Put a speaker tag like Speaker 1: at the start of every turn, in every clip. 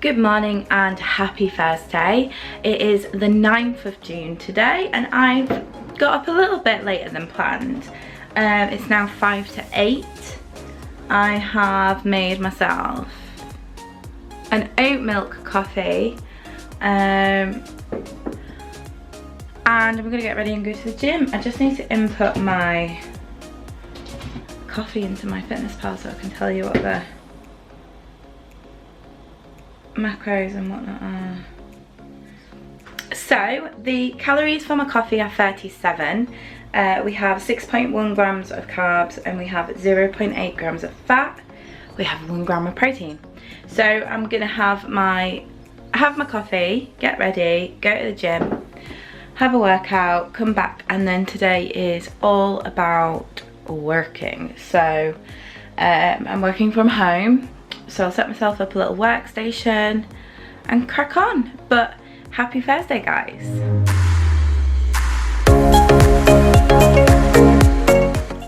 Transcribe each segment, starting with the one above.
Speaker 1: Good morning and happy Thursday. It is the 9th of June today and I've got up a little bit later than planned. It's now 5 to 8. I have made myself an oat milk coffee and I'm gonna get ready and go to the gym. I just need to input my coffee into my fitness pal so I can tell you what the macros and whatnot are. So the calories for my coffee are 37. We have 6.1 grams of carbs and we have 0.8 grams of fat. We have 1 gram of protein. So I'm gonna have my coffee, get ready, go to the gym, have a workout, come back, and then today is all about working. So I'm working from home, so I'll set myself up a little workstation and crack on. But happy Thursday, guys.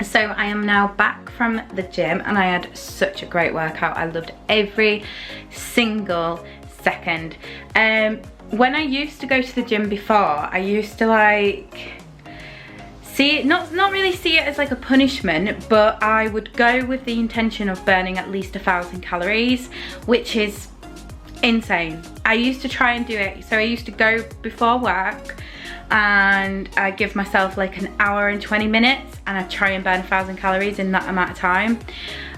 Speaker 1: So I am now back from the gym and I had such a great workout. I loved every single second. When I used to go to the gym before, I used to like see it, not really see it as like a punishment, but I would go with the intention of burning at least 1,000 calories, which is insane. I used to try and do it. So I used to go before work and I give myself like an hour and 20 minutes and I try and burn 1,000 calories in that amount of time.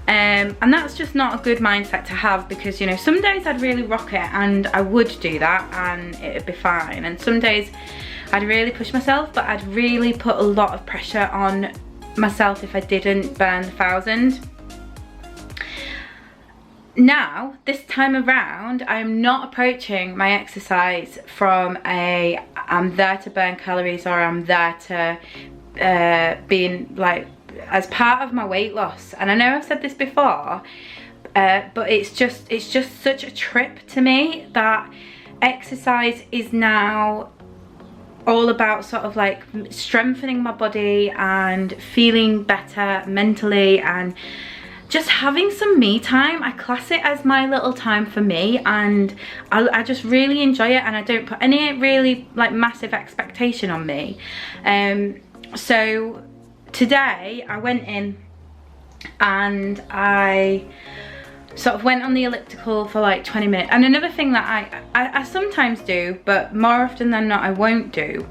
Speaker 1: And that's just not a good mindset to have, because you know, some days I'd really rock it and I would do that and it'd be fine, and some days I'd really push myself, but I'd really put a lot of pressure on myself if I didn't burn 1,000. Now, this time around, I'm not approaching my exercise from a I'm there to burn calories or I'm there to being like as part of my weight loss. And I know I've said this before, but it's just such a trip to me that exercise is now all about sort of like strengthening my body and feeling better mentally and just having some me time. I class it as my little time for me, and I just really enjoy it, and I don't put any really like massive expectation on me. So today I went in and I sort of went on the elliptical for like 20 minutes. And another thing that I sometimes do, but more often than not I won't do,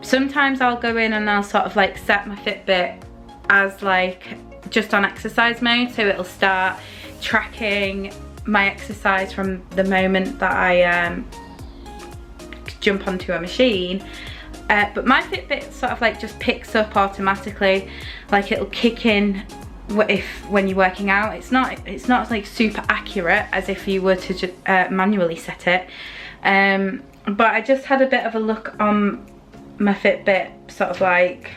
Speaker 1: sometimes I'll go in and I'll sort of like set my Fitbit as like just on exercise mode, so it'll start tracking my exercise from the moment that I jump onto a machine. But my Fitbit sort of like just picks up automatically, like it'll kick in when you're working out. It's not like super accurate as if you were to just manually set it. But I just had a bit of a look on my Fitbit, sort of like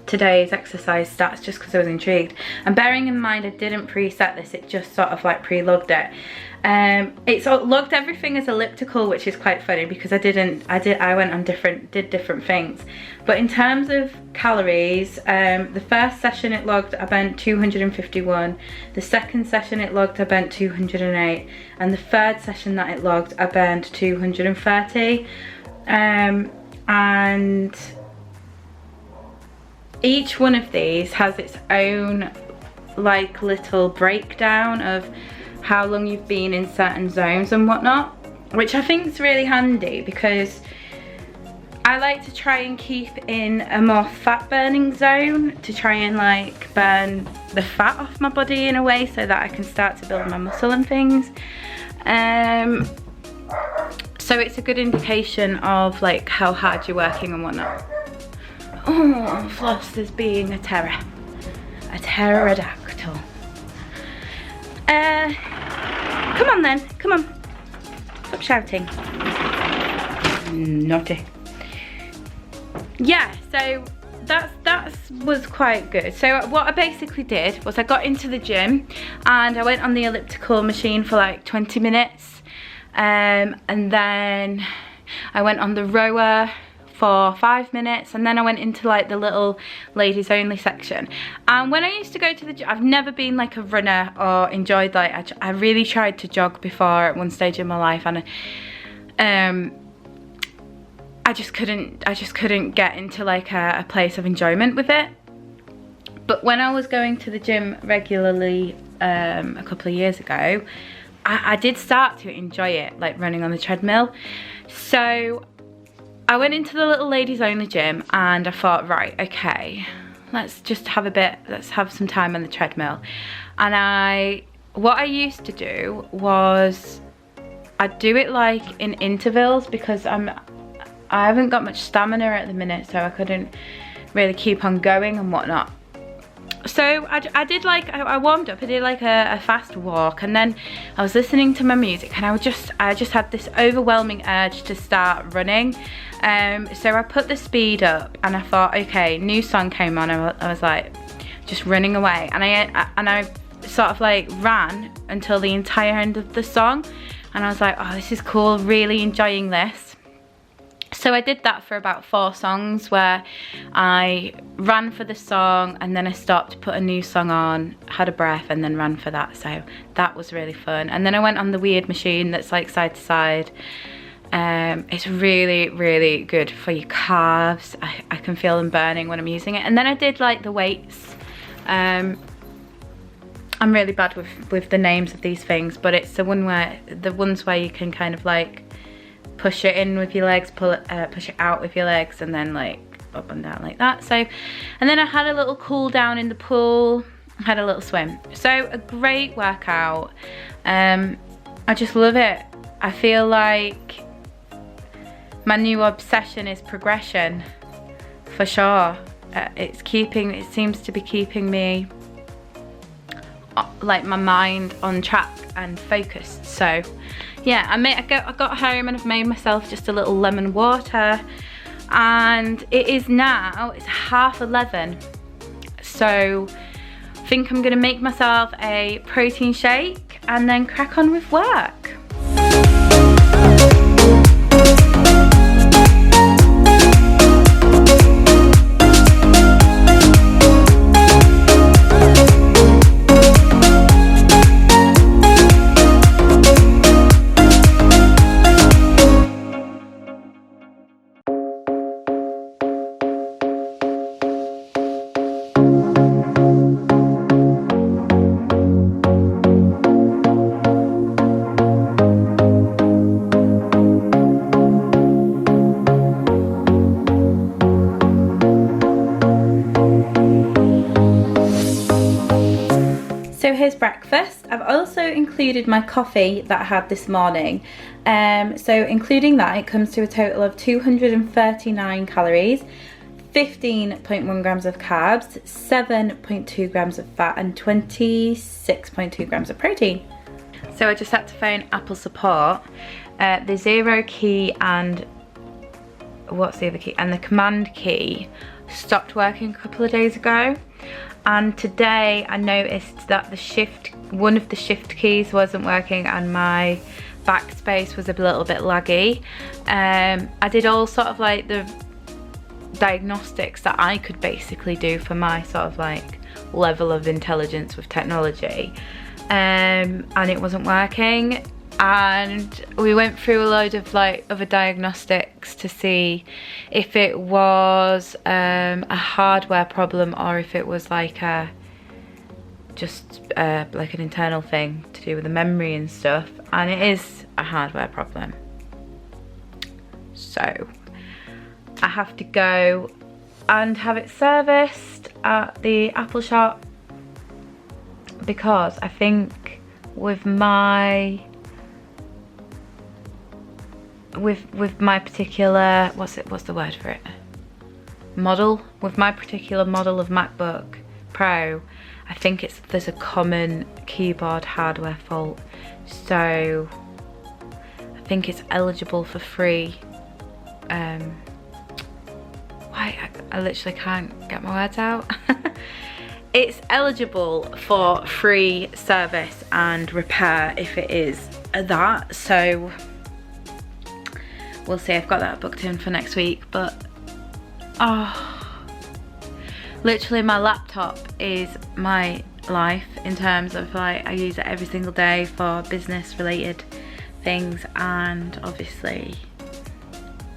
Speaker 1: today's exercise stats, just because I was intrigued. And bearing in mind I didn't preset this, it just sort of like pre-logged it. It's logged everything as elliptical, which is quite funny because I went on did different things. But in terms of calories, the first session it logged I burnt 251, the second session it logged I burnt 208, and the third session that it logged I burned 230. And each one of these has its own like little breakdown of how long you've been in certain zones and whatnot, which I think is really handy because I like to try and keep in a more fat burning zone to try and like burn the fat off my body in a way so that I can start to build my muscle and things. So it's a good indication of like how hard you're working and whatnot. Oh, Floss is being a terror. A pterodactyl. Come on then, come on. Stop shouting. Naughty. Yeah, so that was quite good. So what I basically did was I got into the gym and I went on the elliptical machine for like 20 minutes. And then I went on the rower for 5 minutes, and then I went into like the little ladies only section. And when I used to go to the gym, I've never been like a runner or enjoyed like, I really tried to jog before at one stage in my life, and I just couldn't get into like a place of enjoyment with it. But when I was going to the gym regularly a couple of years ago, I did start to enjoy it, like running on the treadmill. So I went into the little ladies only gym and I thought, right, okay, let's have some time on the treadmill. And what I used to do was I'd do it like in intervals, because I haven't got much stamina at the minute, so I couldn't really keep on going and whatnot. So I did like, I warmed up, I did like a fast walk, and then I was listening to my music, and I just had this overwhelming urge to start running. So I put the speed up and I thought, okay, new song came on, I was like just running away, and I sort of like ran until the entire end of the song, and I was like, oh, this is cool, really enjoying this. So I did that for about 4 songs, where I ran for the song and then I stopped, put a new song on, had a breath, and then ran for that. So that was really fun. And then I went on the weird machine that's like side to side. It's really, really good for your calves. I can feel them burning when I'm using it. And then I did like the weights. I'm really bad with the names of these things, but it's the ones where you can kind of like push it in with your legs, push it out with your legs, and then like up and down like that. So, and then I had a little cool down in the pool, had a little swim. So a great workout. I just love it. I feel like my new obsession is progression, for sure. It seems to be keeping me like my mind on track and focused. So yeah, I got home and I've made myself just a little lemon water, and it's 11:30. So I think I'm gonna make myself a protein shake and then crack on with work. So here's breakfast. I've also included my coffee that I had this morning. So including that, it comes to a total of 239 calories, 15.1 grams of carbs, 7.2 grams of fat, and 26.2 grams of protein. So I just had to phone Apple support. The 0 key and what's the other key? And the command key stopped working a couple of days ago. And today I noticed that one of the shift keys wasn't working, and my backspace was a little bit laggy. I did all sort of like the diagnostics that I could basically do for my sort of like level of intelligence with technology, and it wasn't working. And we went through a load of like other diagnostics to see if it was a hardware problem, or if it was like just like an internal thing to do with the memory and stuff. And it is a hardware problem. So I have to go and have it serviced at the Apple shop, because I think with my particular, what's the word for it, model, with my particular model of MacBook Pro, I think there's a common keyboard hardware fault. So I think it's eligible for free. I literally can't get my words out. It's eligible for free service and repair if it is that. So we'll see. I've got that booked in for next week, but literally my laptop is my life in terms of like I use it every single day for business related things, and obviously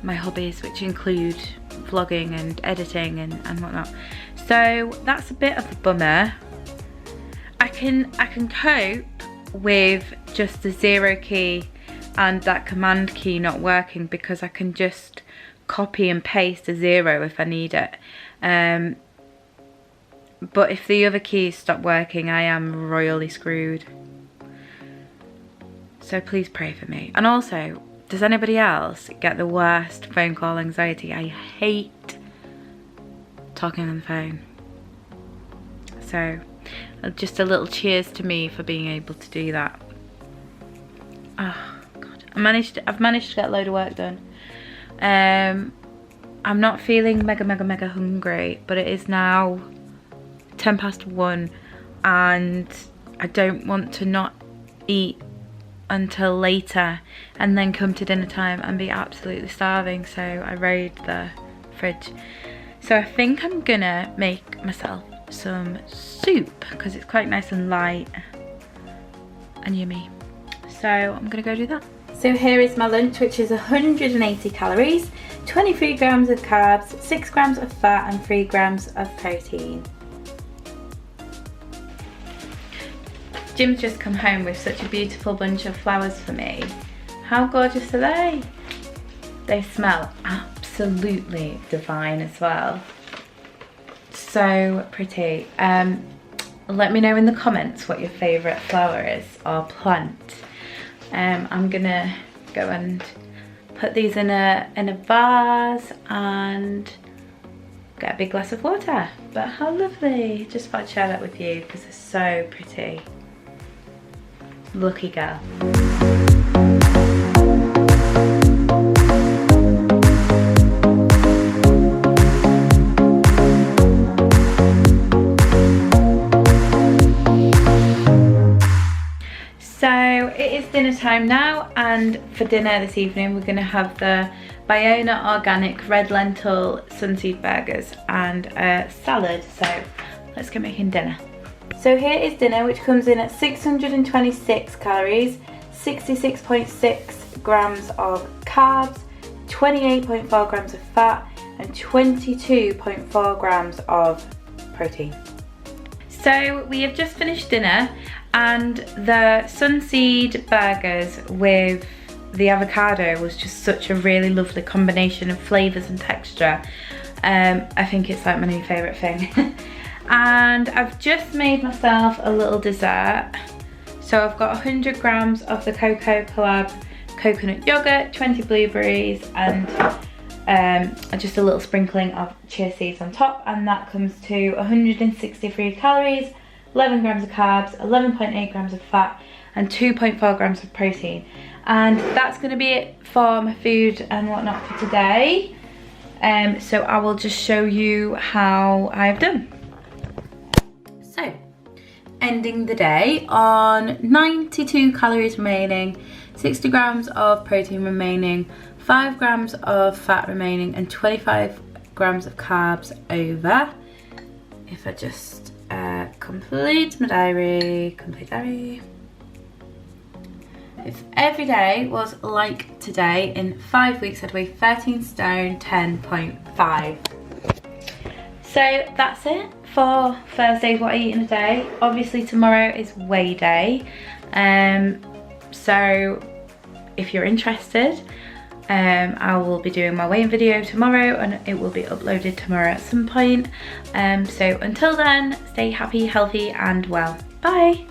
Speaker 1: my hobbies, which include vlogging and editing and whatnot. So that's a bit of a bummer. I can cope with just the 0 key and that command key not working, because I can just copy and paste a 0 if I need it. But if the other keys stop working, I am royally screwed. So please pray for me. And also, does anybody else get the worst phone call anxiety? I hate talking on the phone. So just a little cheers to me for being able to do that. Oh God, I've managed to get a load of work done. I'm not feeling mega hungry, but it is now 1:10 and I don't want to not eat until later and then come to dinner time and be absolutely starving. So I raid the fridge. So I think I'm gonna make myself some soup because it's quite nice and light and yummy. So I'm gonna go do that. So here is my lunch, which is 180 calories, 23 grams of carbs, 6 grams of fat and 3 grams of protein. Jim's just come home with such a beautiful bunch of flowers for me. How gorgeous are they? They smell absolutely divine as well. So pretty. Let me know in the comments what your favourite flower is or plant. I'm gonna go and put these in a vase and get a big glass of water. But how lovely. Just thought I'd share that with you because they're so pretty. Lucky girl. So it is dinner time now, and for dinner this evening we're going to have the Bayona Organic red lentil sunseed burgers and a salad. So let's get making dinner. So here is dinner, which comes in at 626 calories, 66.6 grams of carbs, 28.4 grams of fat and 22.4 grams of protein. So we have just finished dinner, and the sunseed burgers with the avocado was just such a really lovely combination of flavours and texture. I think it's like my new favourite thing. And I've just made myself a little dessert. So I've got 100 grams of the Cocoa Collab coconut yogurt, 20 blueberries and just a little sprinkling of chia seeds on top, and that comes to 163 calories, 11 grams of carbs, 11.8 grams of fat and 2.4 grams of protein. And that's going to be it for my food and whatnot for today. So I will just show you how I've done. So, ending the day on 92 calories remaining, 60 grams of protein remaining, 5 grams of fat remaining and 25 grams of carbs over. If I just complete my diary, If every day was like today, in 5 weeks I'd weigh 13 stone, 10.5. So that's it for Thursday's what I eat in a day. Obviously tomorrow is weigh day. So if you're interested, I will be doing my weighing video tomorrow and it will be uploaded tomorrow at some point. So until then, stay happy, healthy and well. Bye!